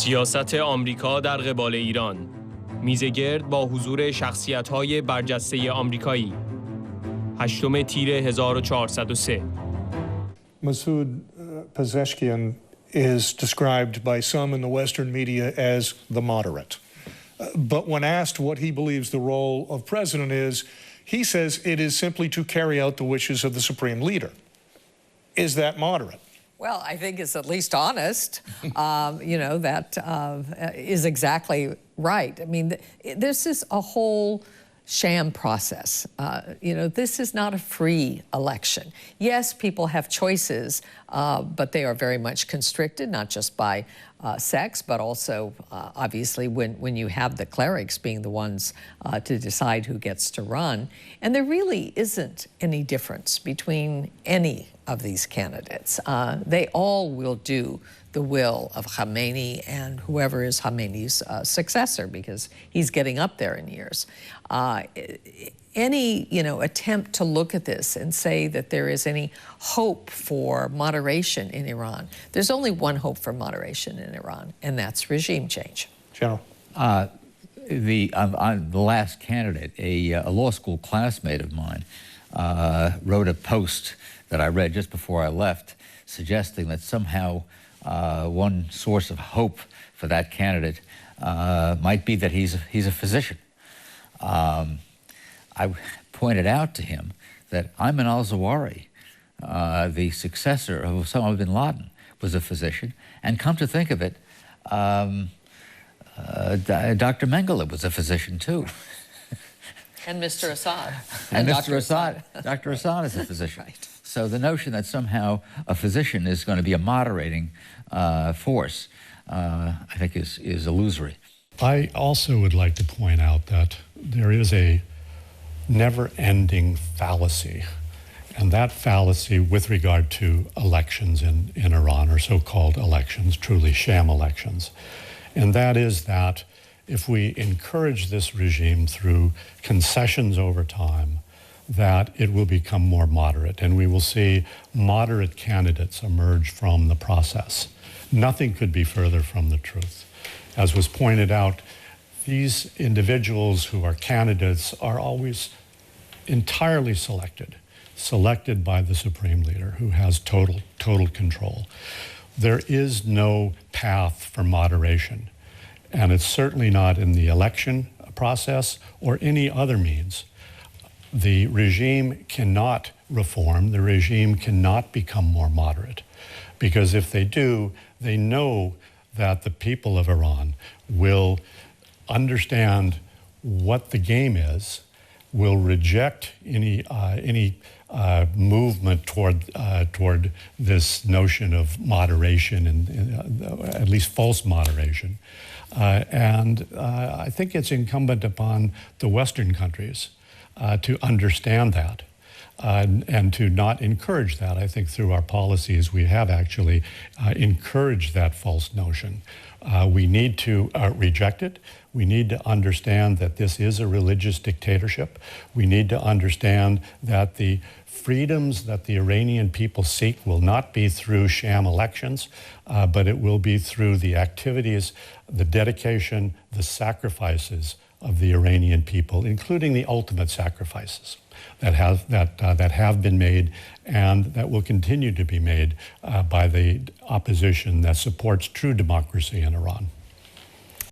سیاست آمریکا درقبال ایران. میزگرد با حضور شخصیت‌های برجسته آمریکایی. 8 تیر 1403. مسعود پزشکیان is described by some in the Western media as the moderate. But when asked what he believes the role of president is, he says it is simply to carry out the wishes of the supreme leader. Is that moderate? Well, I think it's at least honest. That is exactly right. I mean, this is a whole sham process. This is not a free election. Yes, people have choices, but they are very much constricted, not just by sex, but also, obviously, when you have the clerics being the ones to decide who gets to run. And there really isn't any difference between any of these candidates. They all will do the will of Khamenei and whoever is Khamenei's successor, because he's getting up there in years. Any attempt to look at this and say that there is any hope for moderation in Iran, there's only one hope for moderation in Iran, and that's regime change. General. The last candidate, a law school classmate of mine, wrote a post that I read just before I left, suggesting that somehow one source of hope for that candidate might be that he's a physician. I pointed out to him that Ayman al-Zawahiri, the successor of Osama bin Laden, was a physician, and come to think of it, Dr. Mengele was a physician too. And Mr. Assad. And Dr. Assad is a physician. Right. So the notion that somehow a physician is going to be a moderating force, I think is illusory. I also would like to point out that there is a never-ending fallacy, and that fallacy with regard to elections in Iran, or so-called elections, truly sham elections, and that is that if we encourage this regime through concessions over time, that it will become more moderate, and we will see moderate candidates emerge from the process. Nothing could be further from the truth. As was pointed out, these individuals who are candidates are always entirely selected by the supreme leader, who has total control. There is no path for moderation, and it's certainly not in the election process or any other means. The regime cannot reform, the regime cannot become more moderate, because if they do, they know that the people of Iran will understand what the game is, will reject any movement toward this notion of moderation, and at least false moderation. And I think it's incumbent upon the Western countries to understand that and to not encourage that. I think through our policies we have actually encouraged that false notion. We need to reject it. We need to understand that this is a religious dictatorship. We need to understand that the freedoms that the Iranian people seek will not be through sham elections, but it will be through the activities, the dedication, the sacrifices of the Iranian people, including the ultimate sacrifices that have been made and that will continue to be made by the opposition that supports true democracy in Iran.